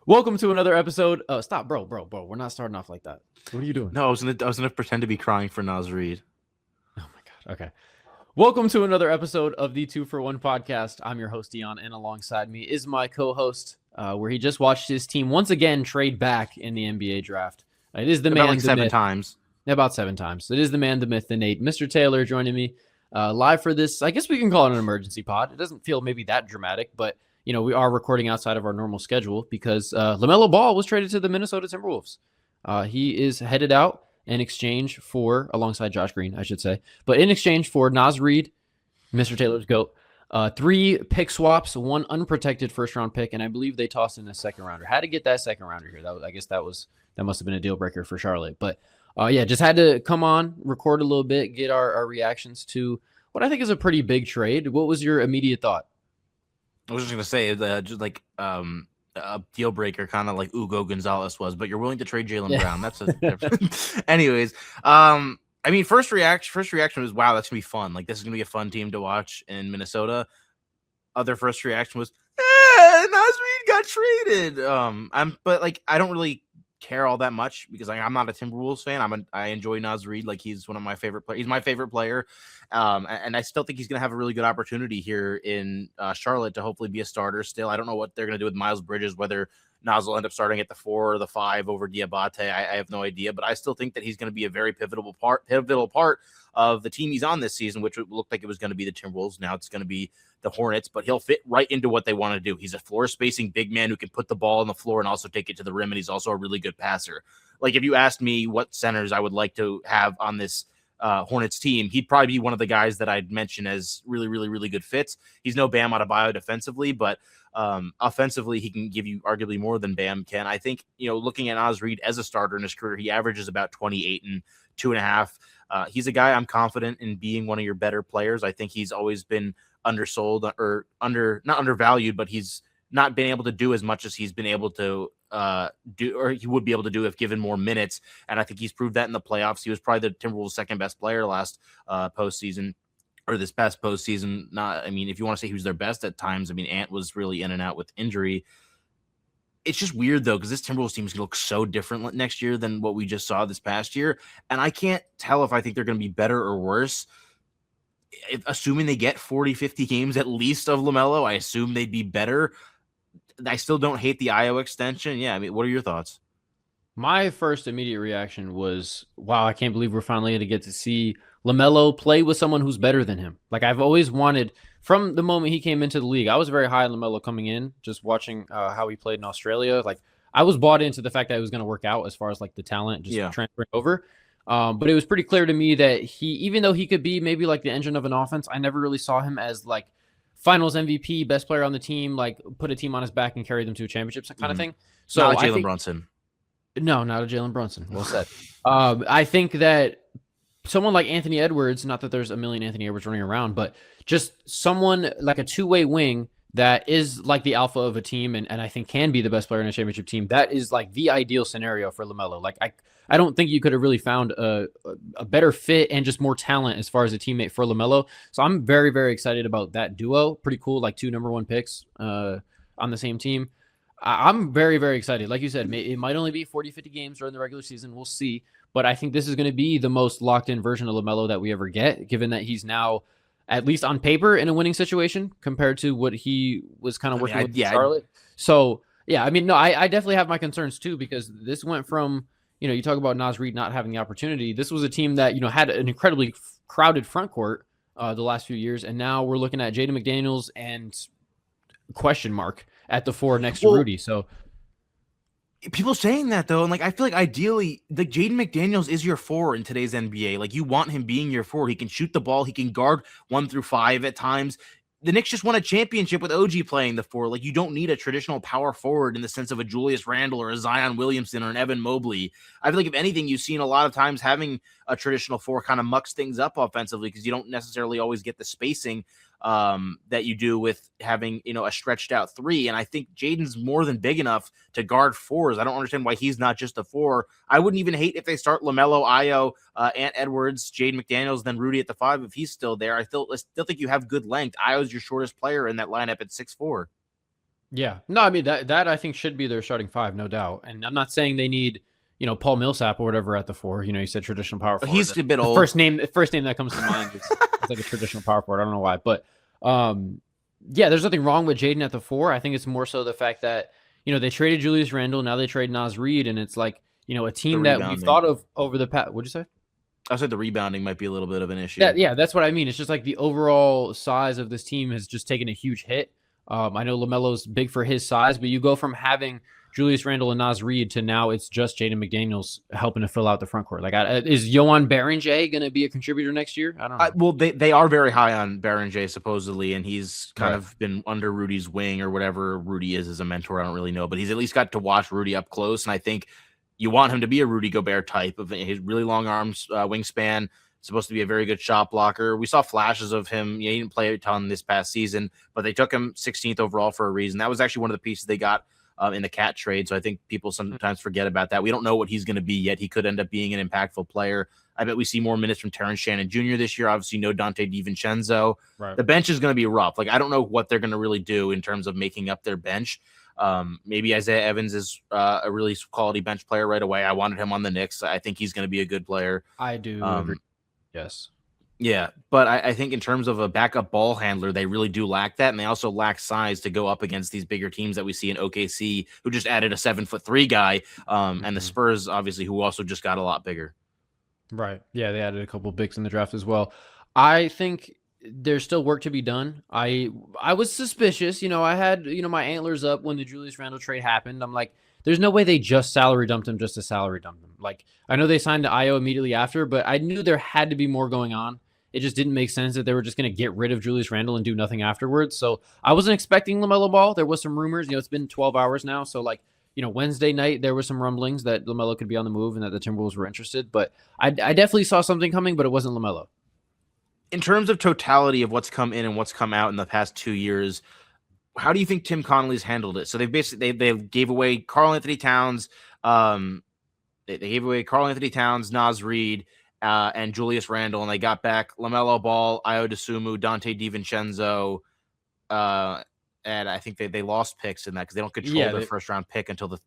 Welcome to another episode. Stop, bro. We're not starting off like that. What are you doing? No, I was gonna pretend to be crying for Naz Reid. Oh my god. Okay. Welcome to another episode of the 2-for-1 podcast. I'm your host Dion, and alongside me is my co-host, where he just watched his team once again trade back in the NBA draft. It is the About man, like the seven myth. times. About 7 times. It is the man, the myth, the Nate, Mr. Taylor, joining me live for this. I guess we can call it an emergency pod. It doesn't feel maybe that dramatic, but we are recording outside of our normal schedule because LaMelo Ball was traded to the Minnesota Timberwolves. He is headed out in exchange for, alongside Josh Green, I should say, but in exchange for Naz Reid, Mr. Taylor's GOAT, 3 pick swaps, 1 unprotected first-round pick, and I believe they tossed in a second-rounder. Had to get that second-rounder here. I guess that must have been a deal-breaker for Charlotte. But, just had to come on, record a little bit, get our reactions to what I think is a pretty big trade. What was your immediate thought? I was just gonna say just like a deal breaker, kind of like Ugo Gonzalez was, but you're willing to trade Jaylen Brown. That's a different. Anyways, I mean, first reaction was, wow, that's gonna be fun. Like, this is gonna be a fun team to watch in Minnesota. Other first reaction was, Naz Reid got traded. But like, I don't really care all that much because I'm not a Timberwolves fan. I enjoy Naz Reid. Like, he's one of my favorite players. He's my favorite player. And I still think he's going to have a really good opportunity here in Charlotte to hopefully be a starter still. I don't know what they're going to do with Miles Bridges, whether Naz will end up starting at the 4 or the 5 over Diabate. I have no idea, but I still think that he's going to be a very pivotal part of the team he's on this season, which looked like it was going to be the Timberwolves. Now it's going to be the Hornets, but he'll fit right into what they want to do. He's a floor spacing big man who can put the ball on the floor and also take it to the rim, and he's also a really good passer. Like, if you asked me what centers I would like to have on this Hornets team, he'd probably be one of the guys that I'd mention as really, really, really good fits. He's no Bam Adebayo defensively, but offensively, he can give you arguably more than Bam can. I think, looking at Naz Reid as a starter in his career, he averages about 28 and 2.5. He's a guy I'm confident in being one of your better players. I think he's always been undersold or not undervalued, but he's not been able to do as much as he's been able to do, or he would be able to do if given more minutes. And I think he's proved that in the playoffs. He was probably the Timberwolves' second best player last postseason, or this past postseason. If you want to say he was their best at times, Ant was really in and out with injury. It's just weird, though, because this Timberwolves team is going to look so different next year than what we just saw this past year. And I can't tell if I think they're going to be better or worse. Assuming they get 40, 50 games at least of LaMelo, I assume they'd be better. I still don't hate the IO extension. Yeah, what are your thoughts? My first immediate reaction was, wow, I can't believe we're finally going to get to see LaMelo play with someone who's better than him. Like, I've always wanted, from the moment he came into the league, I was very high on LaMelo coming in, just watching how he played in Australia. Like, I was bought into the fact that it was going to work out as far as like the talent just transferring over. But it was pretty clear to me that even though he could be maybe like the engine of an offense, I never really saw him as like Finals MVP, best player on the team, like put a team on his back and carry them to a championship kind of thing. So not like Jalen Brunson. No, not a Jalen Brunson. Well said. I think that someone like Anthony Edwards, not that there's a million Anthony Edwards running around, but just someone like a two-way wing that is like the alpha of a team and I think can be the best player in a championship team. That is like the ideal scenario for LaMelo. Like, I don't think you could have really found a better fit and just more talent as far as a teammate for LaMelo. So I'm very, very excited about that duo. Pretty cool, like 2 number 1 picks on the same team. I'm very, very excited. Like you said, it might only be 40, 50 games during the regular season. We'll see. But I think this is going to be the most locked-in version of LaMelo that we ever get, given that he's now, at least on paper, in a winning situation compared to what he was kind of working with in Charlotte. So, yeah, I definitely have my concerns too, because this went from, you talk about Naz Reid not having the opportunity. This was a team that, had an incredibly crowded front court the last few years, and now we're looking at Jaden McDaniels and question mark at the 4 next to Rudy. So people saying that, though, and like, I feel like ideally, like, Jaden McDaniels is your 4 in today's NBA. Like, you want him being your 4. He can shoot the ball. He can guard 1 through 5 at times. The Knicks just won a championship with OG playing the 4. Like, you don't need a traditional power forward in the sense of a Julius Randle or a Zion Williamson or an Evan Mobley. I feel like, if anything, you've seen a lot of times having a traditional 4 kind of mucks things up offensively because you don't necessarily always get the spacing that you do with having, a stretched out 3. And I think Jaden's more than big enough to guard 4s. I don't understand why he's not just a 4. I wouldn't even hate if they start LaMelo, Io, Ant Edwards, Jaden McDaniels, then Rudy at the 5 if he's still there. I still think you have good length. Io's your shortest player in that lineup at 6'4". Yeah. No, I mean that I think should be their starting five, no doubt. And I'm not saying they need, Paul Millsap or whatever at the four. You said traditional power forward. He's a bit The old. first name that comes to mind is like a traditional power forward. I don't know why, but yeah, there's nothing wrong with Jaden at the four. I think it's more so the fact that they traded Julius Randle, now they trade Naz Reid, and it's like a team that we've thought of over the past. What'd you say? I said the rebounding might be a little bit of an issue. Yeah, that's what I mean. It's just like the overall size of this team has just taken a huge hit. I know LaMelo's big for his size, but you go from having Julius Randle and Naz Reid to now it's just Jaden McDaniels helping to fill out the front court. Like, is Johan Berenjay going to be a contributor next year? I don't know. Well, they are very high on Berenjay supposedly, and he's kind of been under Rudy's wing or whatever Rudy is as a mentor. I don't really know, but he's at least got to watch Rudy up close, and I think you want him to be a Rudy Gobert type of his really long arms, wingspan. Supposed to be a very good shot blocker. We saw flashes of him. He didn't play a ton this past season, but they took him 16th overall for a reason. That was actually one of the pieces they got in the Cat trade. So I think people sometimes forget about that. We don't know what he's going to be yet. He could end up being an impactful player. I bet we see more minutes from Terrence Shannon Jr. this year. Obviously, no Dante DiVincenzo. Right. The bench is going to be rough. Like, I don't know what they're going to really do in terms of making up their bench. Maybe Isaiah Evans is a really quality bench player right away. I wanted him on the Knicks. I think he's going to be a good player. I do agree. Yes. Yeah, but I think in terms of a backup ball handler, they really do lack that, and they also lack size to go up against these bigger teams that we see in OKC, who just added a 7'3" guy, and the Spurs, obviously, who also just got a lot bigger. Right. Yeah, they added a couple bigs in the draft as well. I think there's still work to be done. I was suspicious. I had my antlers up when the Julius Randle trade happened. I'm like, there's no way they just salary dumped him just to salary dump him. Like, I know they signed to Io immediately after, but I knew there had to be more going on. It just didn't make sense that they were just going to get rid of Julius Randle and do nothing afterwards. So I wasn't expecting LaMelo Ball. There was some rumors. It's been 12 hours now. So, like, Wednesday night, there were some rumblings that LaMelo could be on the move and that the Timberwolves were interested. But I definitely saw something coming, but it wasn't LaMelo. In terms of totality of what's come in and what's come out in the past 2 years, how do you think Tim Connolly's handled it? So they gave away Karl Anthony Towns. They gave away Karl Anthony Towns, Naz Reid, and Julius Randle, and they got back LaMelo Ball, Io DeSumo, Dante DiVincenzo, and I think they lost picks in that because they don't control their first round pick until the.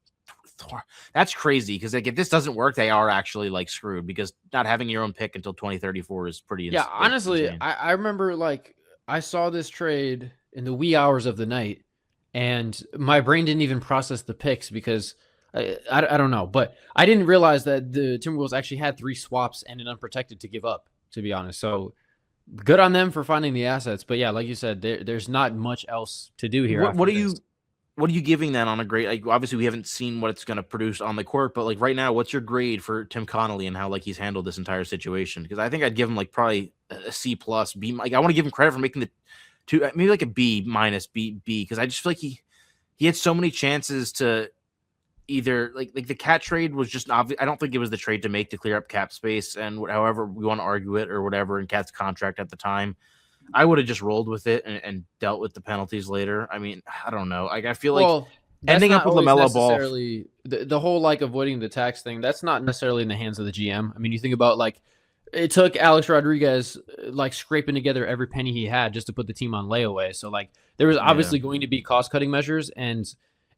That's crazy because if this doesn't work, they are actually like screwed because not having your own pick until 2034 is pretty. Yeah, honestly, I remember like I saw this trade in the wee hours of the night, and my brain didn't even process the picks because. I don't know, but I didn't realize that the Timberwolves actually had 3 swaps and an unprotected to give up, to be honest. So good on them for finding the assets. But yeah, like you said, there's not much else to do here. What are you giving that on a grade? Like, obviously, we haven't seen what it's going to produce on the court, but like right now, what's your grade for Tim Connolly and how like he's handled this entire situation? Because I think I'd give him like probably a C plus B. Like I want to give him credit for making the 2, maybe like a B minus B because I just feel like he had so many chances to. Either like the Cat trade was just obvious. I don't think it was the trade to make to clear up cap space and however we want to argue it or whatever in Cat's contract at the time. I would have just rolled with it and dealt with the penalties later. I mean, I don't know. Like I feel like ending up with LaMelo Ball, the whole like avoiding the tax thing. That's not necessarily in the hands of the GM. I mean, you think about like it took Alex Rodriguez like scraping together every penny he had just to put the team on layaway. So like there was obviously going to be cost cutting measures and.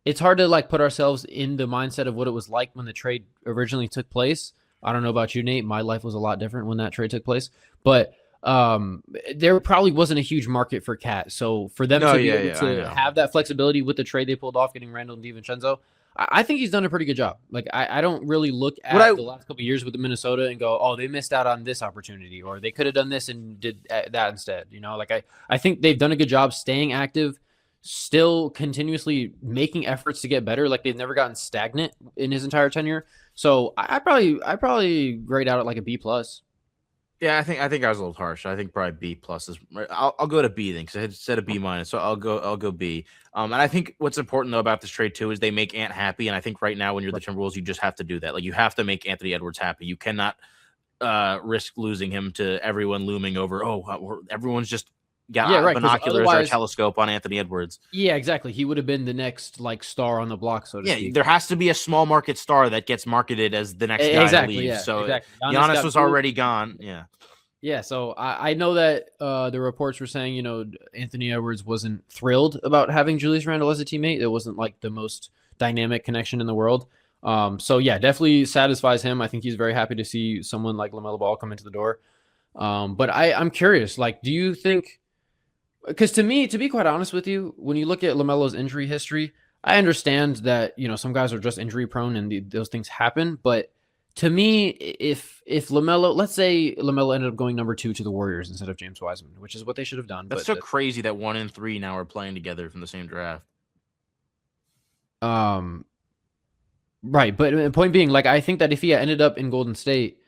It's hard to like put ourselves in the mindset of what it was like when the trade originally took place. I don't know about you, Nate. My life was a lot different when that trade took place, but there probably wasn't a huge market for Cat. So for them to be able to have that flexibility with the trade they pulled off, getting Randle and DiVincenzo, I think he's done a pretty good job. Like I don't really look at the last couple of years with the Minnesota and go, oh, they missed out on this opportunity, or they could have done this and did that instead. Like I think they've done a good job staying active. Still continuously making efforts to get better. Like they've never gotten stagnant in his entire tenure. So I probably grade out at like a B plus. Yeah, I think I was a little harsh. I think probably B plus is. I'll go to B then because I said a B minus, so I'll go B. And I think what's important though about this trade too is they make Ant happy, and I think right now when you're the Timberwolves, you just have to do that. Like you have to make Anthony Edwards happy. You cannot risk losing him to everyone looming over. Oh, everyone's just. Binoculars or a telescope on Anthony Edwards. Yeah, exactly. He would have been the next like star on the block, so to speak. Yeah, there has to be a small market star that gets marketed as the next guy to leave. Yeah, so exactly. Giannis was already gone. Yeah. Yeah, so I know that the reports were saying, Anthony Edwards wasn't thrilled about having Julius Randle as a teammate. It wasn't like the most dynamic connection in the world. So yeah, definitely satisfies him. I think he's very happy to see someone like LaMelo Ball come into the door. But I'm curious, like, do you think? Because to me, to be quite honest with you, when you look at LaMelo's injury history, I understand that some guys are just injury prone and those things happen. But to me, if LaMelo, let's say LaMelo ended up going number 2 to the Warriors instead of James Wiseman, which is what they should have done. That's But so crazy that 1 and 3 now are playing together from the same draft. um, right. But point being, like, I think that if he had ended up in Golden State,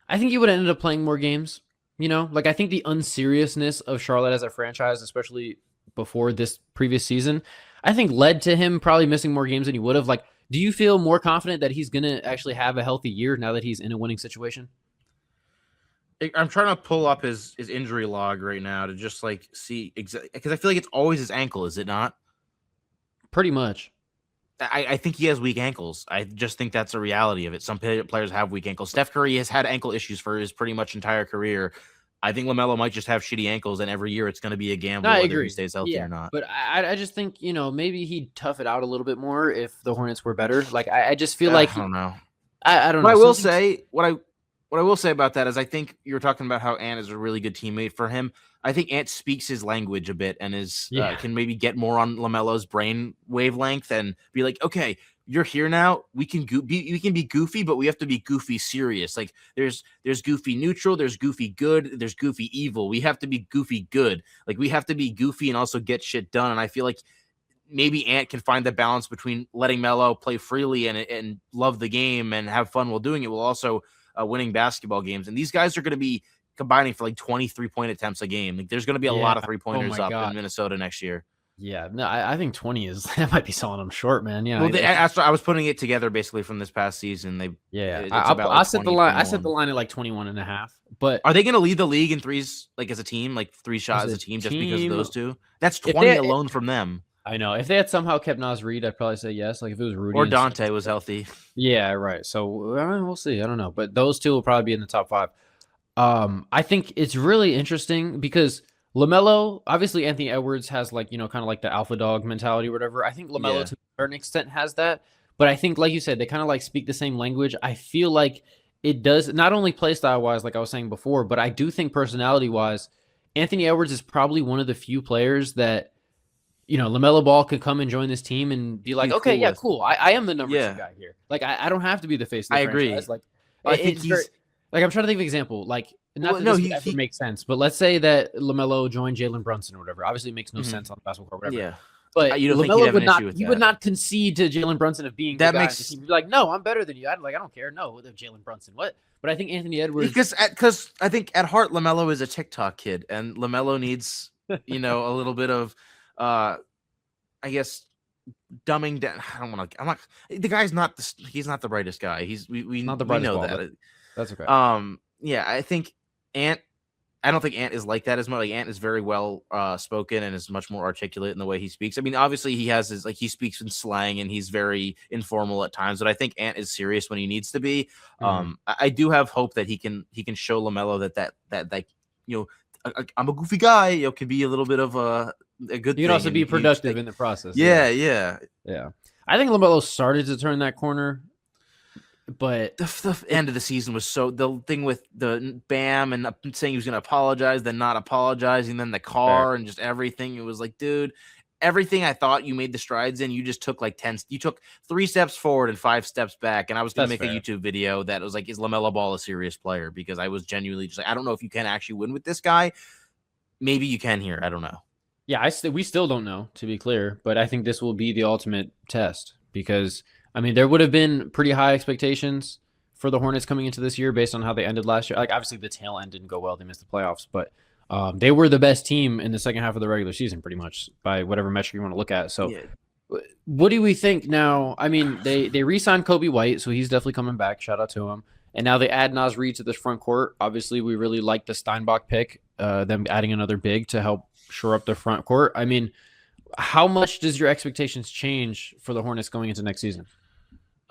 I think he would have ended up playing more games. Like, I think the unseriousness of Charlotte as a franchise, especially before this previous season, I think led to him probably missing more games than he would have. Like, do you feel more confident that he's going to actually have a healthy year now that he's in a winning situation? I'm trying to pull up his injury log right now to just like see exactly, because I feel like it's always his ankle, is it not? Pretty much. I think he has weak ankles. I just think that's a reality of it. Some players have weak ankles. Steph Curry has had ankle issues for his pretty much entire career. I think LaMelo might just have shitty ankles, and every year it's going to be a gamble No, I whether agree. he stays healthy Yeah, or not. but I just think maybe he'd tough it out a little bit more if the Hornets were better. Like, I just feel like I don't know. I don't What know. I will Something's say, what I will say about that is, I think you were talking about how Ant is a really good teammate for him. I think Ant speaks his language a bit and yeah, can maybe get more on LaMelo's brain wavelength and be like, okay, you're here now. We can be goofy, but we have to be goofy serious. Like there's goofy neutral, there's goofy good, there's goofy evil. We have to be goofy good. Like we have to be goofy and also get shit done. And I feel like maybe Ant can find the balance between letting Melo play freely and love the game and have fun while doing it, while also winning basketball games. And these guys are going to be combining for like 23-point attempts a game. Like there's going to be a yeah. lot of Oh 3-pointers my up in god. Minnesota next year. Yeah, no, I think 20 is that might be selling them short, man. Yeah, Well, I was putting it together basically from this past season. yeah. It's about like I set the 20, line. I set the 21. line at like 21 and a half. But Are they going to lead the league in threes, like as a team, like 3 as shots as a a team, just because of team, those two? That's if 20 alone from them. I know if they had somehow kept Naz Reid, I'd probably say yes. Like if it was Rudy Or and Dante was healthy. yeah, right. So we'll see. I don't know, but those two will probably be in the top 5. I think it's really interesting because LaMelo, obviously Anthony Edwards has like, kind of like the alpha dog mentality or whatever. I think LaMelo Yeah. to a certain extent has that, but I think like you said, they kind of like speak the same language. I feel like it does not only play style wise, like I was saying before, but I do think personality wise, Anthony Edwards is probably one of the few players that, LaMelo Ball could come and join this team and be like, Be okay, cool yeah, with. cool. I am the number 2 Yeah. guy here. Like I don't have to be the face of the I agree. franchise. Like I think it's very, like I'm trying to think of an example. Like not Well, that no, this would ever make sense, but let's say that LaMelo joined Jalen Brunson or whatever. Obviously, it makes no Mhm. sense on the basketball court, whatever. Yeah. But You don't think he'd LaMelo have would an not. issue with He would that? not concede to Jalen Brunson of being That the guy. makes- He'd be like, "No, I'm better than you." I don't care. No, Jalen Brunson. What? But I think Anthony Edwards. Because I think at heart LaMelo is a TikTok kid, and LaMelo needs a little bit of I guess dumbing down. I don't want to. I'm not. The guy's not. He's not the brightest guy. We not the we brightest know ball, that. That's okay. Yeah, I think Ant. I don't think Ant is like that as much. Like Ant is very well spoken and is much more articulate in the way he speaks. I mean, obviously he has his he speaks in slang and he's very informal at times, but I think Ant is serious when he needs to be. I do have hope that he can show LaMelo that I'm a goofy guy. Can be a little bit of a good. You can thing, also and be productive in the process. Yeah. I think LaMelo started to turn that corner, but The end of the season was the thing with the Bam and saying he was going to apologize, then not apologizing, then the car and just everything. It was like, dude, everything I thought you made the strides in, you just took like 10. You took 3 steps forward and 5 steps back. And I was going to make a YouTube video that was like, is LaMelo Ball a serious player? Because I was genuinely just like, I don't know if you can actually win with this guy. Maybe you can here. I don't know. Yeah, we still don't know, to be clear, but I think this will be the ultimate test because, I mean, there would have been pretty high expectations for the Hornets coming into this year based on how they ended last year. Like, obviously, the tail end didn't go well. They missed the playoffs, but they were the best team in the second half of the regular season, pretty much, by whatever metric you want to look at. So, what do we think now? I mean, they re-signed Kobe White, so he's definitely coming back. Shout out to him. And now they add Naz Reid to this front court. Obviously, we really like the Steinbach pick, them adding another big to help shore up the front court. I mean, how much does your expectations change for the Hornets going into next season?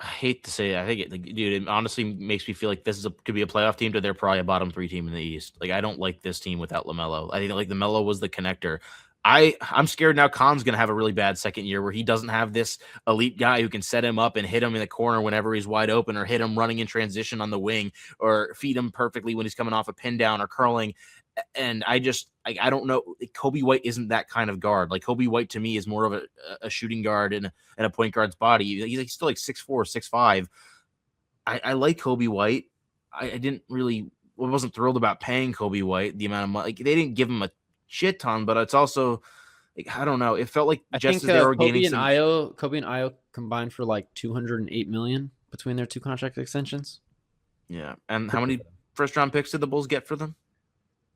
I hate to say it. I think it, like, dude, it honestly makes me feel like this could be a playoff team, but they're probably a bottom 3 team in the East. Like, I don't like this team without LaMelo. I think like LaMelo was the connector. I'm scared now. Khan's gonna have a really bad second year where he doesn't have this elite guy who can set him up and hit him in the corner whenever he's wide open, or hit him running in transition on the wing, or feed him perfectly when he's coming off a pin down or curling. And I don't know. Kobe White isn't that kind of guard. Like, Kobe White to me is more of a shooting guard and a point guard's body. He's like still like 6'4", 6'5". I like Kobe White. I didn't really, wasn't thrilled about paying Kobe White the amount of money. Like, they didn't give him a shit ton, but it's also like, I don't know. It felt like just as they were gaining some. Kobe and Io combined for like $208 million between their 2 contract extensions. Yeah, and how many first round picks did the Bulls get for them?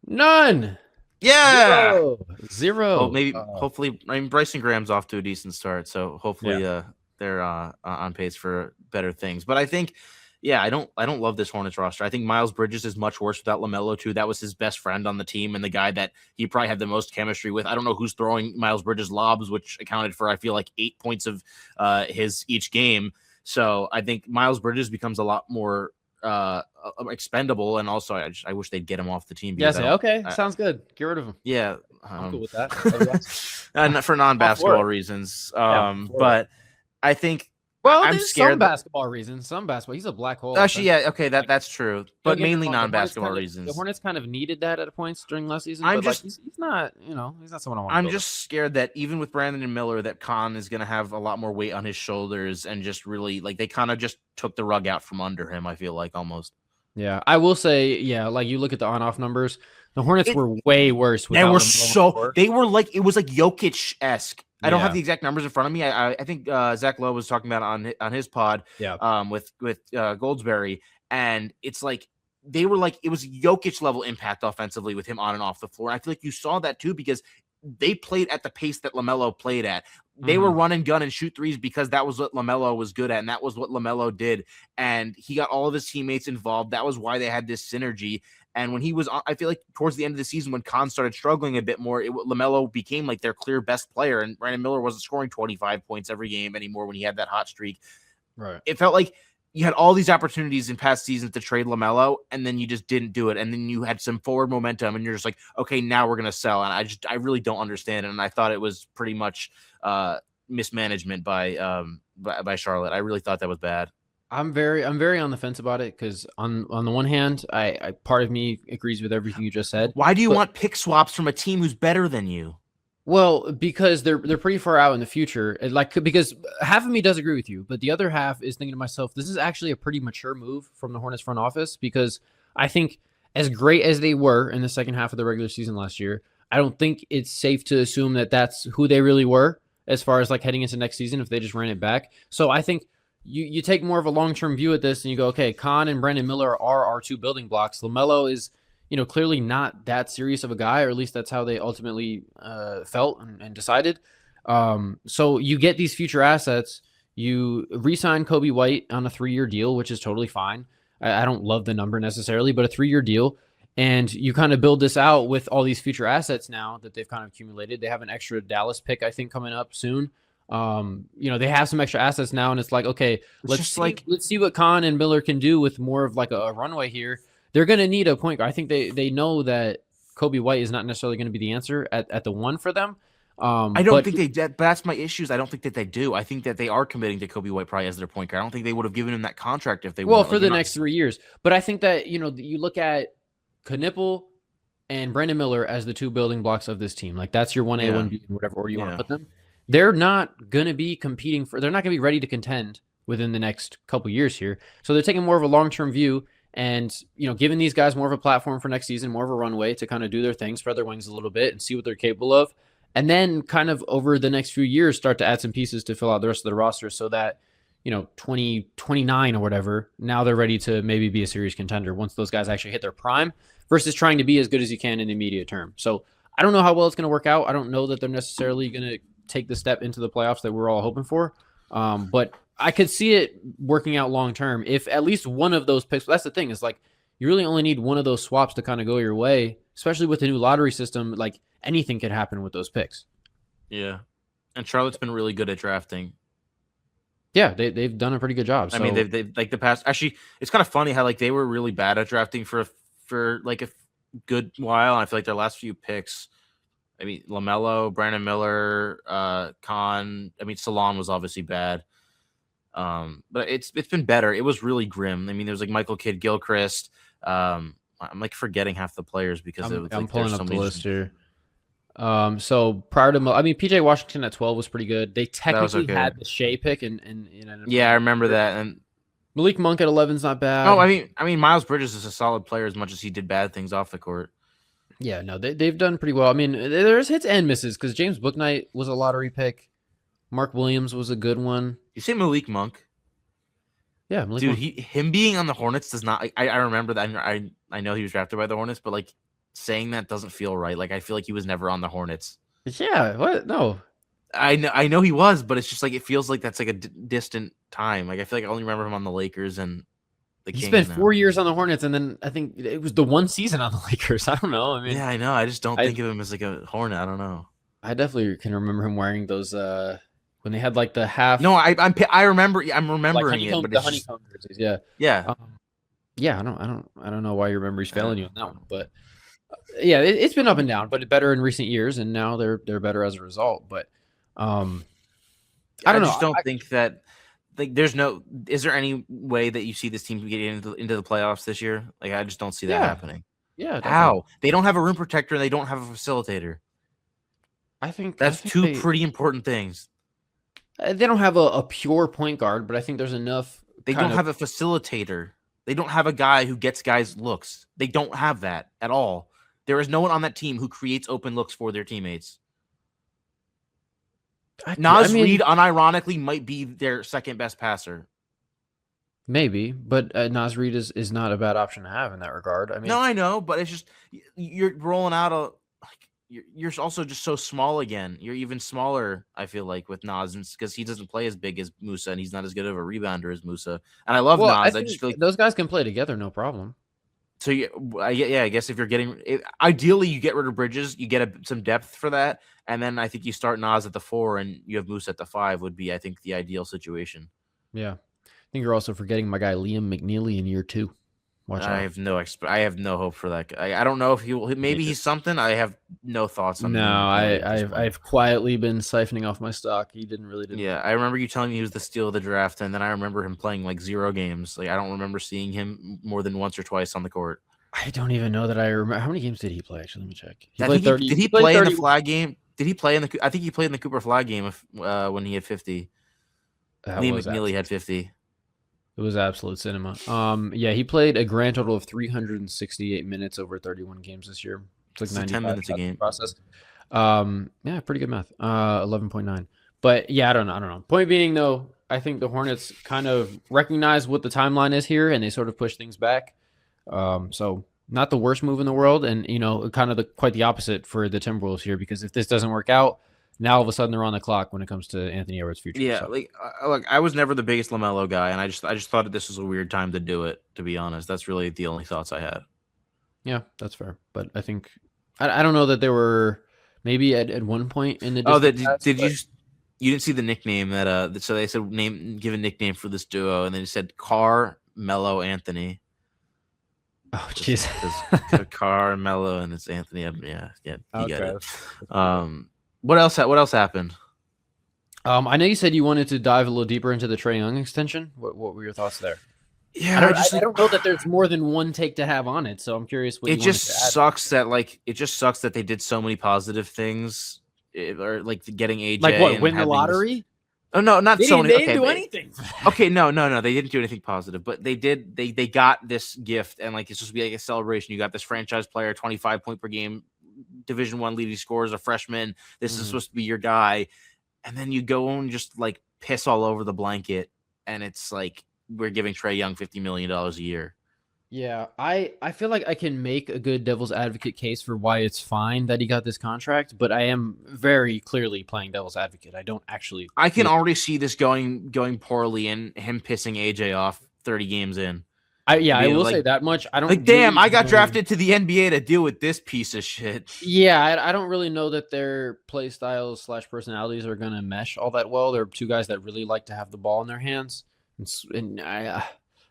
None. Yeah, Zero. Well, maybe hopefully, I mean, Bryson Graham's off to a decent start, so hopefully they're on pace for better things. But I think, yeah, I don't love this Hornets roster. I think Miles Bridges is much worse without LaMelo too. That was his best friend on the team and the guy that he probably had the most chemistry with. I don't know who's throwing Miles Bridges lobs, which accounted for, I feel like, 8 points of his each game. So I think Miles Bridges becomes a lot more expendable, and also I wish they'd get him off the team. Sounds good. Get rid of him. Yeah, I'm cool with that. And for non-basketball reasons. But I think, well, I'm scared. Some basketball reasons. Some basketball. He's a black hole. Actually, yeah, okay, that's true. But mainly non-basketball reasons. The Hornets kind of needed that at points during last season. He's not someone I want. I'm just scared that even with Brandon and Miller, that Khan is going to have a lot more weight on his shoulders, and just really, like, they kind of just took the rug out from under him, I feel like, almost. Yeah, I will say, yeah, like, you look at the on-off numbers, the Hornets were way worse. They were like, it was like Jokic-esque. I don't have the exact numbers in front of me. I think Zach Lowe was talking about on his pod with Goldsberry, and it's like they were like, it was Jokic level impact offensively with him on and off the floor. And I feel like you saw that too, because they played at the pace that LaMelo played at. They were run and gun and shoot threes because that was what LaMelo was good at, and that was what LaMelo did. And he got all of his teammates involved. That was why they had this synergy. And when he was, I feel like towards the end of the season, when Khan started struggling a bit more, LaMelo became like their clear best player, and Brandon Miller wasn't scoring 25 points every game anymore when he had that hot streak. Right. It felt like you had all these opportunities in past seasons to trade LaMelo, and then you just didn't do it. And then you had some forward momentum, and you're just like, okay, now we're going to sell. And I really don't understand it. And I thought it was pretty much mismanagement by Charlotte. I really thought that was bad. I'm very on the fence about it, because on the one hand, I part of me agrees with everything you just said. Why do you want pick swaps from a team who's better than you? Well, because they're pretty far out in the future. Because half of me does agree with you, but the other half is thinking to myself, this is actually a pretty mature move from the Hornets front office, because I think as great as they were in the second half of the regular season last year, I don't think it's safe to assume that that's who they really were as far as like heading into next season if they just ran it back. So I think you take more of a long-term view at this, and you go, okay, Khan and Brandon Miller are our 2 building blocks. LaMelo is, clearly not that serious of a guy, or at least that's how they ultimately felt and decided. So you get these future assets. You re-sign Kobe White on a 3-year deal, which is totally fine. I don't love the number necessarily, but a 3-year deal. And you kind of build this out with all these future assets now that they've kind of accumulated. They have an extra Dallas pick, I think, coming up soon. They have some extra assets now, and it's like, okay, let's see what Khan and Miller can do with more of like a runway here. They're going to need a point guard. I think they know that Kobe White is not necessarily going to be the answer at the 1 for them. I don't think they did. That's my issues. I don't think that they do. I think that they are committing to Kobe White probably as their point guard. I don't think they would have given him that contract if they for the next 3 years. But I think that, you look at Knipple and Brandon Miller as the 2 building blocks of this team. Like, that's your 1A, 1B, whatever order you want to put them. They're not going to be competing they're not going to be ready to contend within the next couple years here. So they're taking more of a long-term view, and, giving these guys more of a platform for next season, more of a runway to kind of do their thing, spread their wings a little bit and see what they're capable of. And then kind of over the next few years, start to add some pieces to fill out the rest of the roster, so that, 2029 or whatever, now they're ready to maybe be a serious contender once those guys actually hit their prime, versus trying to be as good as you can in the immediate term. So I don't know how well it's going to work out. I don't know that they're necessarily going to take the step into the playoffs that we're all hoping for. But I could see it working out long term if at least one of those picks. That's the thing, is like, you really only need one of those swaps to kind of go your way, especially with the new lottery system. Like, anything could happen with those picks. Yeah. And Charlotte's been really good at drafting. Yeah, they've done a pretty good job. I mean, So they've like the past. Actually, it's kind of funny how like they were really bad at drafting for like a good while. And I feel like their last few picks. I mean, LaMelo, Brandon Miller, Khan. I mean, Salon was obviously bad. But it's been better. It was really grim. I mean, there's like Michael Kidd Gilchrist. I'm like forgetting half the players because it was I'm like pulling there's so up the many. list here. So prior to, I mean, PJ Washington at 12 was pretty good. They That was technically okay. had the Shea pick, and ended up Yeah, I going remember later. that. And Malik Monk at 11 is not oh, bad. I mean, Miles Bridges is a solid player as much as he did bad things off the court. Yeah, no, they've done pretty well. I mean, there's hits and misses because James Bouknight was a lottery pick. Mark Williams was a good one. You say Malik Monk, Yeah, Malik dude. Monk. Him being on the Hornets does not. I remember that. I know he was drafted by the Hornets, but like saying that doesn't feel right. Like I feel like he was never on the Hornets. Yeah, what? No, I know he was, but it's just like it feels like that's like a distant time. Like I feel like I only remember him on the Lakers and the he Kings spent now. 4 years on the Hornets, and then I think it was the one season on the Lakers. I don't know. I mean, Yeah, I know. I just don't I think of him as like a Hornet. I don't know. I definitely can remember him wearing those when they had like the half No, I remember. I'm like remembering it, honeycomb but the it's just honeycomb jerseys. Yeah. yeah. Yeah, I don't know why your memory's Uh, failing you on that one, but yeah, it's been up and down, but better in recent years, and now they're better as a result. But I don't know. just don't think that like there's no. Is there any way that you see this team getting into the playoffs this year? Like I just don't see that Yeah, happening. yeah, definitely. How? They don't have a rim protector and they don't have a facilitator. I That's think two pretty important things. they don't have a pure point guard, but I think there's enough They kind don't of have a facilitator. They don't have a guy who gets guys looks. They don't have that at all. There is no one on that team who creates open looks for their teammates. I Naz mean, Reid, unironically, might be their second best passer. maybe, but Naz Reid is not a bad option to have in that regard. I mean, No, I know, but it's just you're rolling out a. Like, you're also just so small again. You're even smaller. I feel like with Naz because he doesn't play as big as Musa and he's not as good of a rebounder as Musa. And I love well, I Naz. I think just feel like those guys can play together, no problem. so. Yeah, I guess if you're getting ideally you get rid of Bridges, you get some depth for that, and then I think you start Naz at the 4 and you have Musa at the 5 would be I think the ideal situation. Yeah, I think you're also forgetting my guy Liam McNeely in year 2. Watch I out. have I have no hope for that guy. I don't know if he will. Maybe Yeah. he's something. I have no thoughts on No, Liam McNeely at this point. I've quietly been siphoning off my stock. He didn't really do. Yeah, I remember you telling me he was the steal of the draft, and then I remember him playing like 0 games. Like I don't remember seeing him more than once or twice on the court. I don't even know that I remember how many games did he play. Actually, let me check. He I played think 30. did he played play in the 30 flag game? Did he play in the? I think he played in the Cooper flag game when he had 50. That Liam was McNeely absolute, had 50. it was absolute cinema. Yeah, he played a grand total of 368 minutes over 31 games this year. It's like It's like 10 95 minutes a game. process. Yeah, pretty good math. 11.9. But yeah, I don't know. Point being though, I think the Hornets kind of recognize what the timeline is here, and they sort of push things back. So not the worst move in the world, and kind of quite the opposite for the Timberwolves here, because if this doesn't work out, now all of a sudden they're on the clock when it comes to Anthony Edwards' future. Yeah, So, like look, I was never the biggest LaMelo guy, and I just thought that this was a weird time to do it. To be honest, that's really the only thoughts I had. yeah, that's fair. But I think I don't know that there were maybe at one point in the Oh, distant past, did but- you didn't see the nickname that so they said give a nickname for this duo, and they just said Carmelo Anthony. Oh, jeez. Carmelo and it's Anthony. Yeah, you Okay. get it. What else happened? I know you said you wanted to dive a little deeper into the Trae Young extension. What were your thoughts there? Yeah, I don't know that there's more than one take to have on it, so I'm curious what it you just wanted to add. sucks that they did so many positive things, or like getting AJ. Like what? and Win the having lottery? Oh no, not They so didn't, many. they didn't Okay, do anything. For that. okay, no, they didn't do anything positive, but they did. They got this gift, and like it's supposed to be like a celebration. You got this franchise player, 25 point per game, Division I leading scorer as a freshman. This is supposed to be your guy, and then you go and just like piss all over the blanket, and it's like we're giving Trae Young $50 million a year. Yeah, I feel like I can make a good devil's advocate case for why it's fine that he got this contract, but I am very clearly playing devil's advocate. I don't actually. I can already see this going poorly and him pissing AJ off 30 games in. I being will like, say that much. I don't like, damn, really I got know. drafted to the NBA to deal with this piece of shit. Yeah, I don't really know that their play styles slash personalities are gonna mesh all that well. They're two guys that really like to have the ball in their hands, and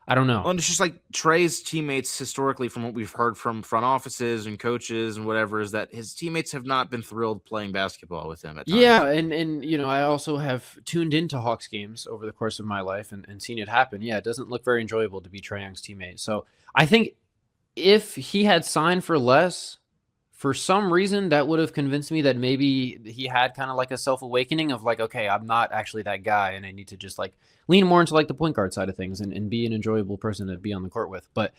I don't know. Well, and it's just like Trey's teammates historically, from what we've heard from front offices and coaches and whatever, is that his teammates have not been thrilled playing basketball with him at times. Yeah, and I also have tuned into Hawks games over the course of my life and seen it happen. Yeah, it doesn't look very enjoyable to be Trae Young's teammate. So I think if he had signed for less, for some reason, that would have convinced me that maybe he had kind of like a self-awakening of like, okay, I'm not actually that guy, and I need to just like lean more into like the point guard side of things and be an enjoyable person to be on the court with. But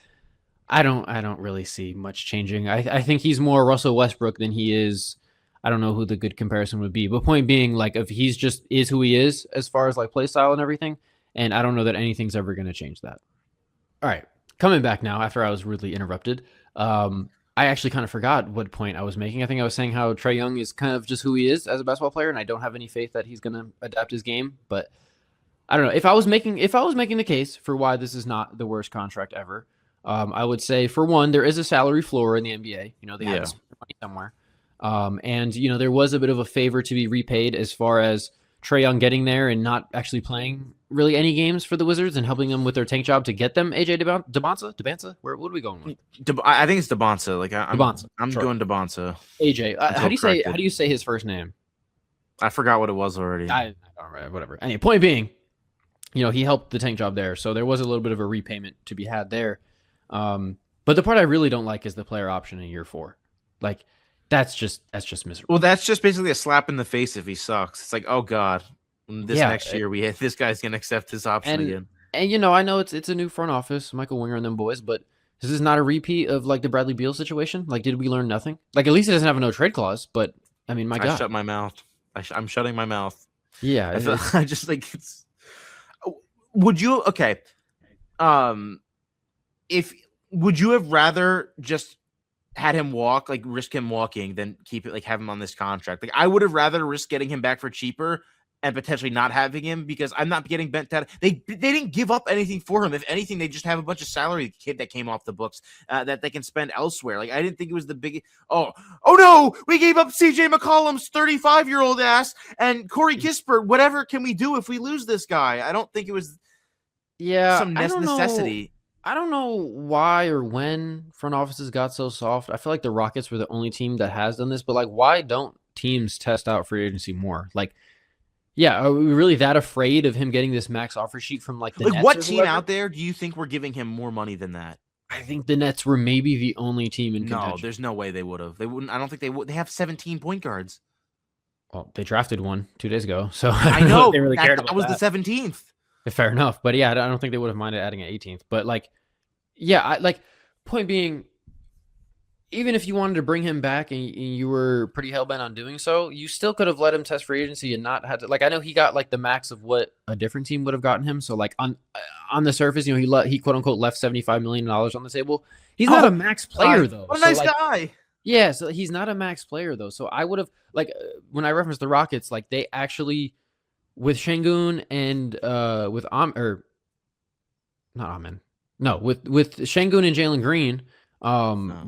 I don't really see much changing. I think he's more Russell Westbrook than he is. I don't know who the good comparison would be. But point being, like, if he's just is who he is as far as like play style and everything, and I don't know that anything's ever going to change that. All right, coming back now after I was rudely interrupted. I actually kind of forgot what point I was making. I think I was saying how Trae Young is kind of just who he is as a basketball player, and I don't have any faith that he's going to adapt his game. But I don't know if I was making the case for why this is not the worst contract ever. I would say, for one, there is a salary floor in the NBA. They have to spend money somewhere. And there was a bit of a favor to be repaid as far as Trae Young getting there and not actually playing really any games for the Wizards and helping them with their tank job to get them AJ Debonsa. What are we going with? I think it's Debonsa. Like I'm sure. going Debonsa. AJ. How do you say his first name? I forgot what it was already. All right, whatever. Anyway, point being, he helped the tank job there, so there was a little bit of a repayment to be had there. But the part I really don't like is the player option in year 4. Like, that's just miserable. Well, that's just basically a slap in the face if he sucks. It's like, oh god, next year this guy's gonna accept his option again. And I know it's a new front office, Michael Winger and them boys, but this is not a repeat of like the Bradley Beal situation. Like, did we learn nothing? Like, at least it doesn't have a no trade clause. But I mean, my God, I shut my mouth. I'm shutting my mouth. Yeah, I just like. Would you okay? Would you have rather just had him walk, like risk him walking, than keep it, like have him on this contract? Like, I would have rather risk getting him back for cheaper and potentially not having him, because I'm not getting bent out. They didn't give up anything for him. If anything, they just have a bunch of salary kid that came off the books that they can spend elsewhere. Like, I didn't think it was the big. Oh no, we gave up CJ McCollum's 35-year-old ass and Corey Kispert. Whatever can we do if we lose this guy? I don't think it was. Yeah, some necessity. I don't know why or when front offices got so soft. I feel like the Rockets were the only team that has done this, but like, why don't teams test out free agency more? Like, yeah, are we really that afraid of him getting this max offer sheet from like the Nets? What team out there do you think we're giving him more money than that? I think the Nets were maybe the only team in contention. No, there's no way they would have. They wouldn't. I don't think they would. They have 17 point guards. Well, they drafted one 2 days ago, so I know they really cared about that. Was the 17th. Fair enough, but yeah, I don't think they would have minded adding an 18th. But like, yeah, point being, even if you wanted to bring him back and you were pretty hell-bent on doing so, you still could have let him test free agency and not had to. Like, I know he got like the max of what a different team would have gotten him. So like on the surface, he quote unquote left $75 million on the table. He's not a max player though. What a nice guy. Yeah, so he's not a max player though. So I would have, like, when I referenced the Rockets, like, they actually, with Şengün and with Şengün and Jalen Green,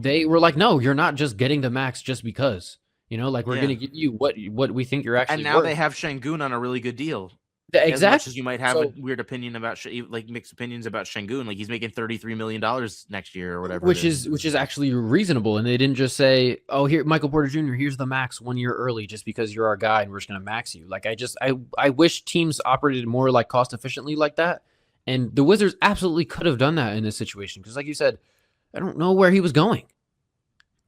they were like, no, you're not just getting the max just because, like, we're going to give you what we think you're actually worth. And now they have Şengün on a really good deal. Exactly. As much as you might have a weird opinion about, like, mixed opinions about Şengün, like, he's making $33 million next year or whatever. Which is actually reasonable. And they didn't just say, oh, here, Michael Porter Jr., here's the max 1 year early just because you're our guy and we're just going to max you. Like, I wish teams operated more like cost efficiently like that. And the Wizards absolutely could have done that in this situation. Because like you said, I don't know where he was going.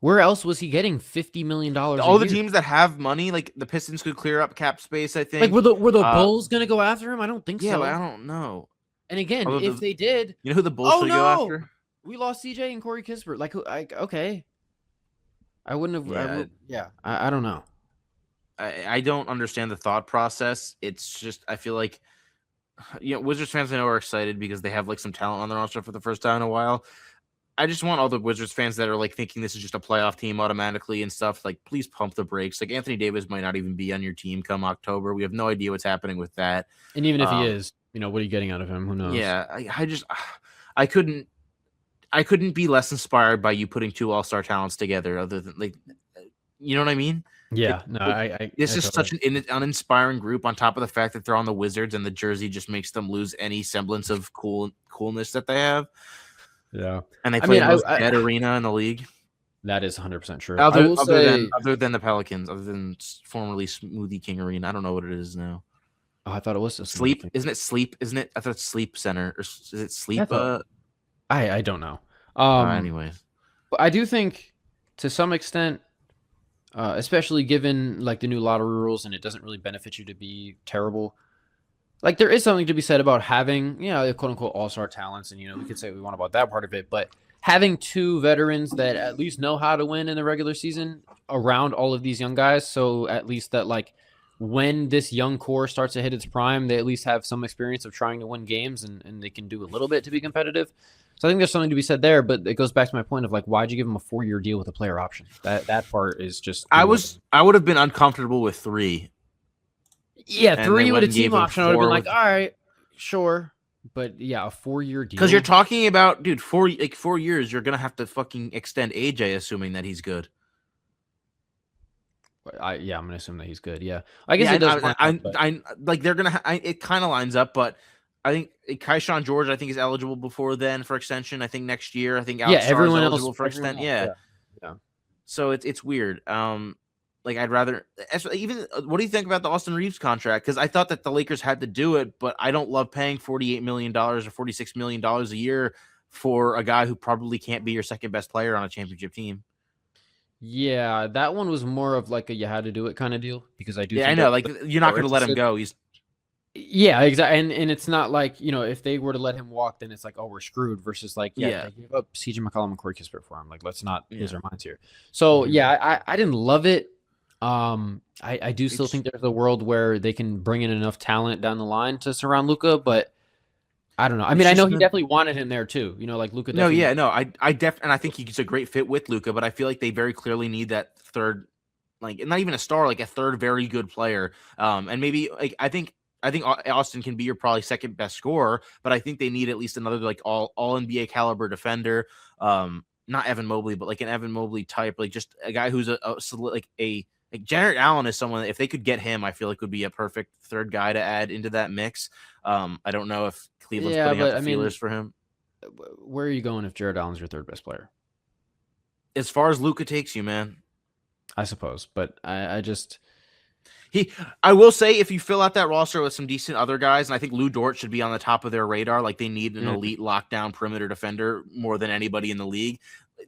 Where else was he getting $50 million? All the teams that have money, like the Pistons, could clear up cap space, I think. Like, were the Bulls going to go after him? I don't think so. Yeah, I don't know. And again, if they did, you know who the Bulls should go after? We lost CJ and Corey Kispert. Like, okay, I wouldn't have. I don't know. I don't understand the thought process. It's just, I feel like, Wizards fans I know are excited because they have like some talent on their roster for the first time in a while. I just want all the Wizards fans that are like thinking this is just a playoff team automatically and stuff, like, please pump the brakes. Like, Anthony Davis might not even be on your team come October. We have no idea what's happening with that. And even if he is, what are you getting out of him? Who knows? Yeah, I couldn't. I couldn't be less inspired by you putting two all-star talents together. Other than like, you know what I mean? Yeah, no, This I is totally. such an uninspiring group. On top of the fact that they're on the Wizards and the jersey just makes them lose any semblance of coolness that they have. Yeah, And they I play mean, in the most dead arena in the league. that is 100% true. I Other will other than say, other than the Pelicans, other than formerly Smoothie King Arena, I don't know what it is now. oh, I thought it was a Smoothie Sleep, King. isn't it? Sleep, isn't it? I thought it's Sleep Center, or is it I Sleep? thought I don't know. Anyways, But I do think to some extent, especially given like the new lottery rules, and it doesn't really benefit you to be terrible. Like there is something to be said about having, quote unquote all-star talents, and we could say what we want about that part of it, but having two veterans that at least know how to win in the regular season around all of these young guys, so at least that like when this young core starts to hit its prime, they at least have some experience of trying to win games, and they can do a little bit to be competitive. So I think there's something to be said there, but it goes back to my point of like, why'd you give him a 4-year deal with a player option? That part is just I would have been uncomfortable with 3. Yeah, And they 3 went with a and gave team him option. I would have been 4 like, with- all right, sure. But yeah, a 4-year deal. Because you're talking about, dude, 4 years, you're gonna have to fucking extend AJ, assuming that he's good. I'm gonna assume that he's good. Yeah, I guess it does. I like they're gonna. It kind of lines up, but I think Kaishan George, I think, is eligible before then for extension. I think next year. I think Alex Starr is eligible for extension. Yeah. So it's weird. Like I'd rather even. What do you think about the Austin Reeves contract? Because I thought that the Lakers had to do it, but I don't love paying $48 million or $46 million a year for a guy who probably can't be your second best player on a championship team. Yeah, that one was more of like a you had to do it kind of deal because I do. Yeah, think I know. Like you're not going to let him go. Yeah, exactly. And it's not like if they were to let him walk, then it's like, oh, we're screwed. Versus like, they gave up CJ McCollum and Corey Kispert for him. Like, let's not lose our minds here. So I didn't love it. I do still think there's a world where they can bring in enough talent down the line to surround Luka, but I don't know. I mean, I know he definitely wanted him there too. Like Luka. No, yeah, no, I and I think he's a great fit with Luka, but I feel like they very clearly need that third, like not even a star, like a third very good player. And maybe like I think Austin can be your probably second best scorer, but I think they need at least another like all NBA caliber defender. Not Evan Mobley, but like an Evan Mobley type, like just a guy who's like Jared Allen is someone that if they could get him, I feel like would be a perfect third guy to add into that mix. I don't know if Cleveland's putting out the feelers for him. Where are you going if Jared Allen's your third best player? As far as Luka takes you, man. I suppose, but I will say if you fill out that roster with some decent other guys, and I think Lou Dort should be on the top of their radar. Like they need an elite lockdown perimeter defender more than anybody in the league.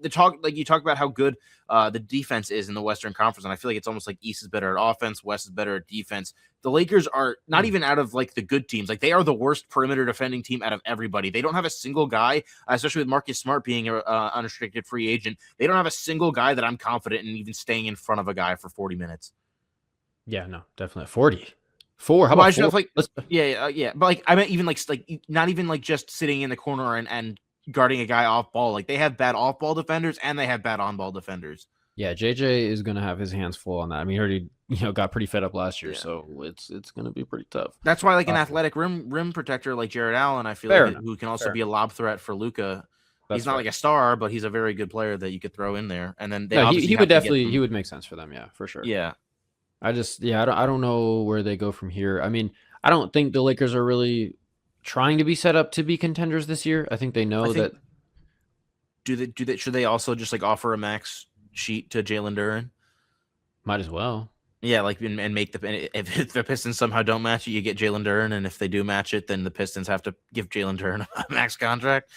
You talk about how good the defense is in the Western Conference, and I feel like it's almost like East is better at offense, West is better at defense. The Lakers are not even out of like the good teams. Like they are the worst perimeter defending team out of everybody. They don't have a single guy, especially with Marcus Smart being an unrestricted free agent. They don't have a single guy that I'm confident in even staying in front of a guy for 40 minutes. Yeah, no, definitely 40. 4. How about 4? Like, yeah. But like I meant even like not even like just sitting in the corner and guarding a guy off ball. Like they have bad off ball defenders and they have bad on ball defenders. Yeah, JJ is gonna have his hands full on that. I mean, he already got pretty fed up last year, so it's gonna be pretty tough. That's why like an athletic rim protector like Jared Allen, I feel like who can also be a lob threat for Luka. He's not like a star, but he's a very good player that you could throw in there. And then he would make sense for them, yeah, for sure. Yeah. I don't know where they go from here. I mean, I don't think the Lakers are really trying to be set up to be contenders this year. I think they know that. Should they also just like offer a max sheet to Jalen Duren? Might as well. Yeah, like and make if the Pistons somehow don't match it, you get Jalen Duren, and if they do match it, then the Pistons have to give Jalen Duren a max contract,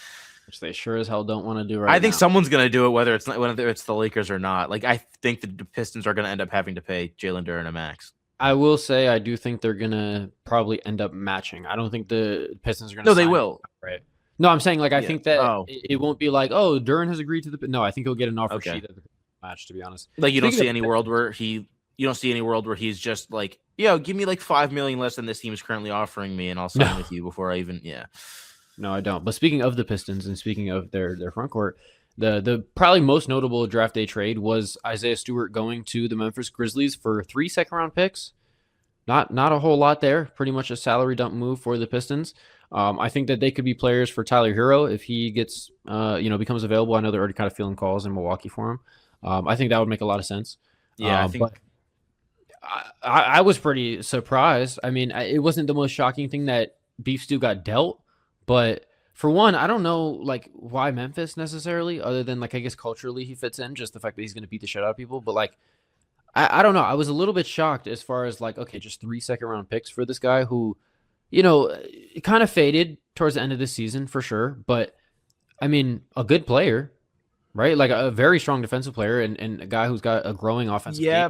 which they sure as hell don't want to do right now. I think someone's going to do it, whether it's the Lakers or not. Like I think the Pistons are going to end up having to pay Jalen Duren a max. I will say I do think they're going to probably end up matching. I don't think the Pistons are going to. No, they will. Right. No, I'm saying like I think that it won't be like, oh, Duren has agreed to the. No, I think he'll get an offer sheet at the match. To be honest, like you don't see any world where he's just like, yo, give me like $5 million less than this team is currently offering me, and I'll sign with you before I even No, I don't. But speaking of the Pistons and speaking of their front court, the probably most notable draft day trade was Isaiah Stewart going to the Memphis Grizzlies for 3 second-round picks. Not a whole lot there. Pretty much a salary dump move for the Pistons. I think that they could be players for Tyler Hero if he gets, becomes available. I know they're already kind of feeling calls in Milwaukee for him. I think that would make a lot of sense. Yeah, I think. But I was pretty surprised. I mean, it wasn't the most shocking thing that Beef Stew got dealt, but for one, I don't know like why Memphis necessarily, other than like I guess culturally he fits in, just the fact that he's going to beat the shit out of people. But like I don't know. I was a little bit shocked as far as like, okay, just 3 second round picks for this guy who, it kind of faded towards the end of the season for sure. But I mean, a good player, right? Like a very strong defensive player and a guy who's got a growing offensive game. Yeah,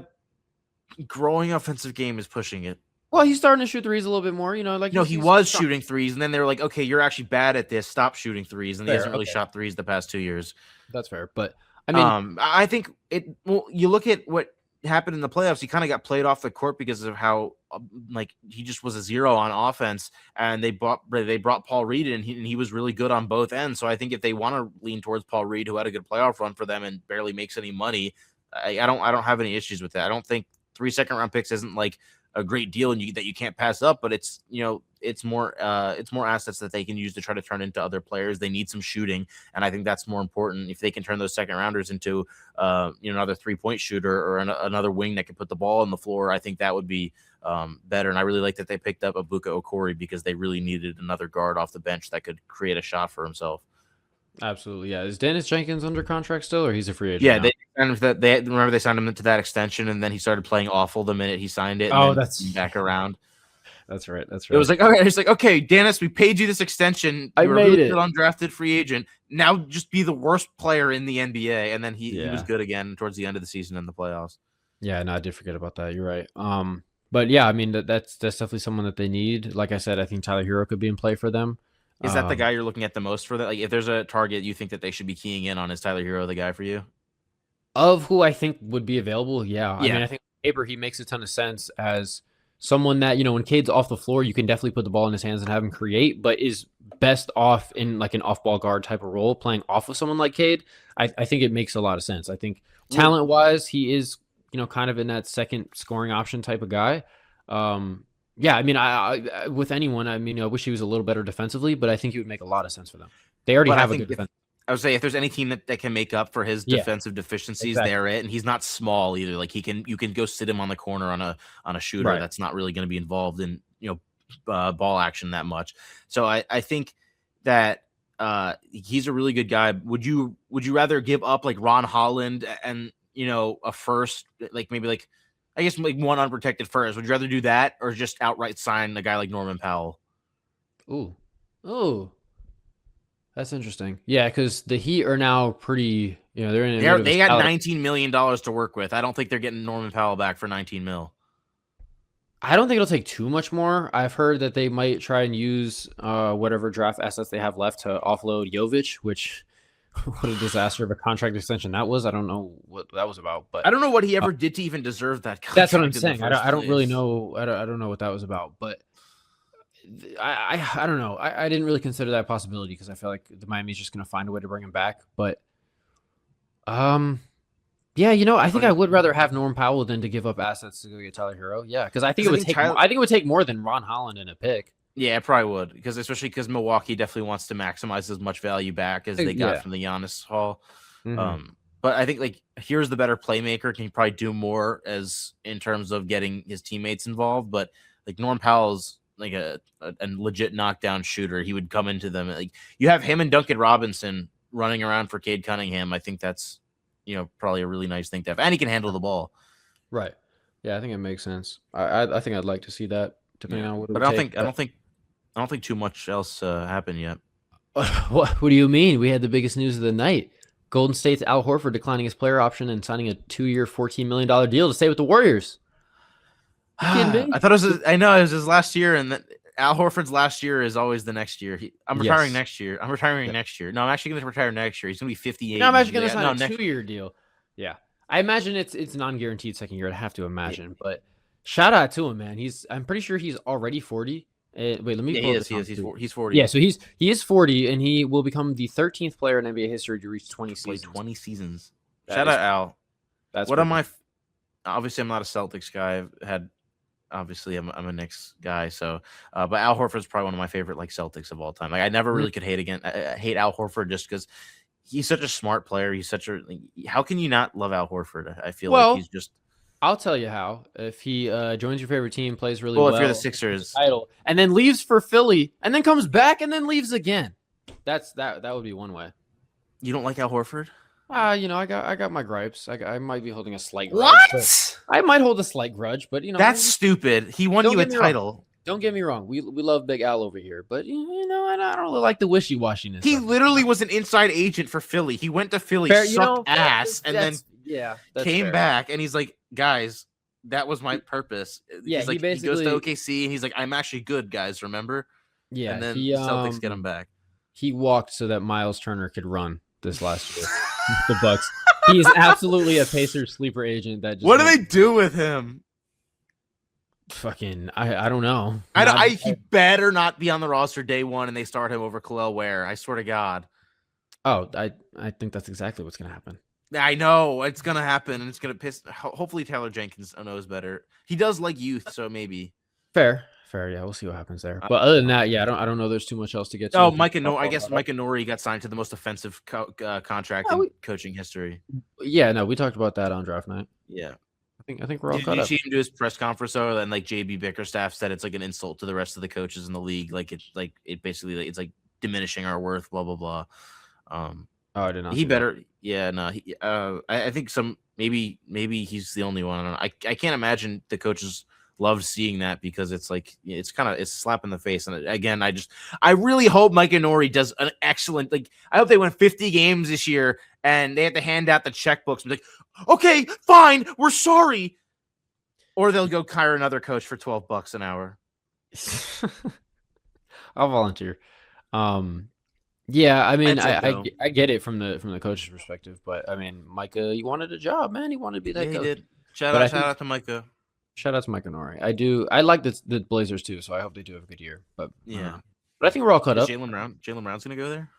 growing offensive game is pushing it. Well, he's starting to shoot threes a little bit more, like he was shooting threes, and then they were like, okay, you're actually bad at this. Stop shooting threes. And he hasn't really shot threes the past 2 years. That's fair. But I mean, I think you look at what happened in the playoffs, he kind of got played off the court because of how he just was a zero on offense, and they brought Paul Reed in, and he was really good on both ends. So I think if they want to lean towards Paul Reed, who had a good playoff run for them and barely makes any money, I don't have any issues with that. I don't think 3 second-round picks isn't like a great deal and that you can't pass up, but it's more assets that they can use to try to turn into other players. They need some shooting, and I think that's more important. If they can turn those second rounders into another 3-point shooter or another wing that can put the ball on the floor, I think that would be better. And I really like that they picked up Ibuka Okori because they really needed another guard off the bench that could create a shot for himself. Absolutely, yeah. Is Dennis Jenkins under contract still, or he's a free agent? Yeah, now? they signed him to that extension, and then he started playing awful the minute he signed it. Oh, that's back around. That's right. That's right. It was like, okay, it's like, okay, Dennis, we paid you this extension. I made it. Undrafted free agent. Now just be the worst player in the NBA, and then he was good again towards the end of the season in the playoffs. Yeah, no, I did forget about that. You're right. But yeah, I mean that's definitely someone that they need. Like I said, I think Tyler Hero could be in play for them. Is that the guy you're looking at the most for that? Like, if there's a target you think that they should be keying in on, is Tyler Hero the guy for you? Of who I think would be available, yeah. I mean, I think on paper he makes a ton of sense as someone that, when Cade's off the floor, you can definitely put the ball in his hands and have him create, but is best off in like an off-ball guard type of role, playing off of someone like Cade. I think it makes a lot of sense. I think talent-wise, he is, kind of in that second scoring option type of guy. Yeah, I mean, I with anyone, I mean, I wish he was a little better defensively, but I think he would make a lot of sense for them. They already have a good defense. I would say if there's any team that can make up for his defensive deficiencies, they're it. And he's not small either. Like you can go sit him on the corner on a shooter that's not really going to be involved in ball action that much. So I think that he's a really good guy. Would you rather give up like Ron Holland and a first, like maybe like I guess like one unprotected first? Would you rather do that or just outright sign a guy like Norman Powell? Ooh. That's interesting. Yeah, because the Heat are now pretty, they're in. They got $19 million to work with. I don't think they're getting Norman Powell back for 19 mil. I don't think it'll take too much more. I've heard that they might try and use whatever draft assets they have left to offload Jovic, which what a disaster of a contract extension that was. I don't know what that was about, but I don't know what he ever did to even deserve that contract. That's what I'm saying. I don't really know. I don't know what that was about, but I don't know. I didn't really consider that possibility because I feel like the Miami's just going to find a way to bring him back. But yeah, I think I would rather have Norm Powell than to give up assets to go get Tyler Hero. Yeah, because I think it would take more than Ron Holland in a pick. Yeah, it probably would, especially because Milwaukee definitely wants to maximize as much value back as they got from the Giannis haul. Mm-hmm. But I think like here's the better playmaker. Can he probably do more as in terms of getting his teammates involved? But like Norm Powell's like a legit knockdown shooter. He would come into them. Like you have him and Duncan Robinson running around for Cade Cunningham. I think that's probably a really nice thing to have, and he can handle the ball. Right. Yeah, I think it makes sense. I think I'd like to see that. Depending on what. But I don't think too much else happened yet. What do you mean? We had the biggest news of the night. Golden State's Al Horford declining his player option and signing a 2-year, $14 million deal to stay with the Warriors. I thought it was his last year, and Al Horford's last year is always the next year. I'm retiring next year. I'm retiring next year. No, I'm actually going to retire next year. He's going to be 58. No, I'm actually going to sign a 2-year deal. Yeah. I imagine it's non-guaranteed second year. I have to imagine, but shout out to him, man. I'm pretty sure he's already 40. Wait, let me. He is. He's 40. Yeah, so he is 40, and he will become the 13th player in NBA history to reach 20 seasons. 20 seasons. Shout out Al. Obviously, I'm not a Celtics guy. I've had obviously I'm a Knicks guy, so but Al Horford's probably one of my favorite like Celtics of all time. Like I never really could hate Al Horford just because he's such a smart player. He's such a how can you not love Al Horford? I feel like he's just. I'll tell you how. If he joins your favorite team, plays really Well, well, if you're the Sixers, title, and then leaves for Philly, and then comes back and then leaves again, that would be one way. you don't like Al Horford? I got my gripes. I might be holding a slight grudge. What? I might hold a slight grudge, but that's stupid. He won you a title. Don't get me wrong. We love Big Al over here, but I don't really like the wishy-washiness. He literally was an inside agent for Philly. He went to Philly, sucked ass, and then came back, and he's like, guys, that was my purpose. Yeah, he's like, he goes to OKC, and he's like, I'm actually good, guys, remember? Yeah, and then the Celtics get him back. He walked so that Miles Turner could run this last year. The Bucks. He is absolutely a Pacers sleeper agent. That just what do they do with him? Fucking, I don't know. He better not be on the roster day one, and they start him over Khalil Ware. I swear to God. Oh, I think that's exactly what's gonna happen. I know it's gonna happen, and it's gonna piss. Hopefully, Taylor Jenkins knows better. He does like youth, so maybe. Fair. Yeah, we'll see what happens there. But other than that, I don't know. There's too much else to get to. Oh, Mike Nori got signed to the most offensive contract in coaching history. Yeah, no, we talked about that on draft night. Yeah, I think we're all caught up. Did you see him do his press conference though? And like JB Bickerstaff said, it's like an insult to the rest of the coaches in the league. It basically it's like diminishing our worth. Blah blah blah. Oh, I did not. He better. That. Yeah, no. I think maybe he's the only one. I can't imagine the coaches loved seeing that because it's like it's a slap in the face. And again, I really hope Mike Nori does an excellent. Like I hope they win 50 games this year and they have to hand out the checkbooks and be like, okay, fine, we're sorry, or they'll go hire another coach for $12 an hour. I'll volunteer. Yeah, I mean, I get it from the coach's perspective, but I mean, Micah, you wanted a job, man. You wanted to be that coach. He did. Shout out to Micah. Shout out to Mike Nori. I like the Blazers too, so I hope they do have a good year. But yeah, but I think we're all caught up. Jaylen Brown's gonna go there.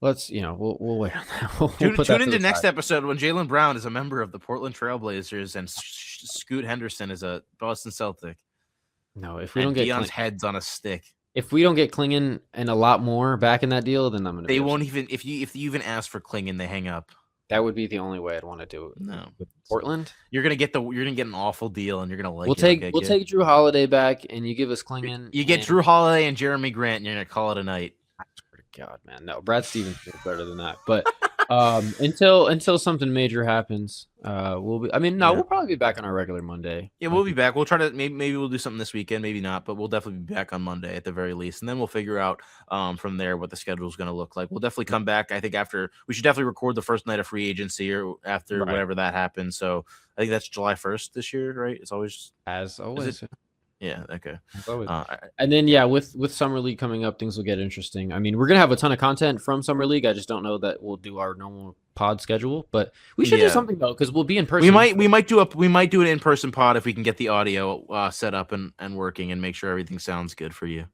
Let's we'll wait on that. We'll tune into next episode when Jaylen Brown is a member of the Portland Trailblazers and Scoot Henderson is a Boston Celtic. No, if we don't get Dion's head's on a stick. If we don't get Klingon and a lot more back in that deal, then I'm gonna. They won't even if you even ask for Klingon, they hang up. That would be the only way I'd want to do it. No, with Portland. You're gonna get an awful deal, and you're gonna like. We'll take Drew Holiday back, and you give us Klingon. You get Drew Holiday and Jeremy Grant, and you're gonna call it a night. I swear to God, man, no, Brad Stevens is better than that. But until something major happens, we'll be. I mean, no, we'll probably be back on our regular Monday. Yeah, we'll be back. We'll try to maybe we'll do something this weekend, maybe not, but we'll definitely be back on Monday at the very least, and then we'll figure out from there what the schedule is going to look like. We'll definitely come back. I think we should definitely record the first night of free agency or after whatever that happens. So I think that's July 1st this year, right? It's always as always. Yeah. Okay. And then with Summer League coming up, things will get interesting. I mean, we're gonna have a ton of content from Summer League. I just don't know that we'll do our normal pod schedule, but we should do something though because we'll be in person. We might do an in-person pod if we can get the audio set up and working and make sure everything sounds good for you.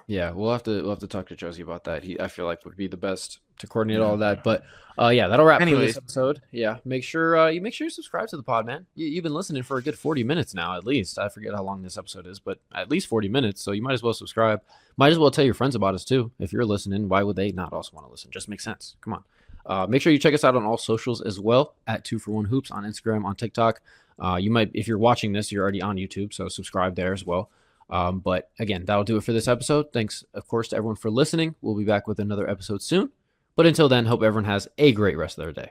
Yeah, we'll have to talk to Josie about that. I feel like would be the best to coordinate all of that. But that'll wrap for this episode. Yeah, make sure you subscribe to the pod, man. You've been listening for a good 40 minutes now, at least. I forget how long this episode is, but at least 40 minutes. So you might as well subscribe. Might as well tell your friends about us too. If you're listening, why would they not also want to listen? Just makes sense. Come on. Make sure you check us out on all socials as well at 2for1hoops on Instagram, on TikTok. If you're watching this, you're already on YouTube, so subscribe there as well. But again, that'll do it for this episode. Thanks, of course, to everyone for listening. We'll be back with another episode soon. But until then, hope everyone has a great rest of their day.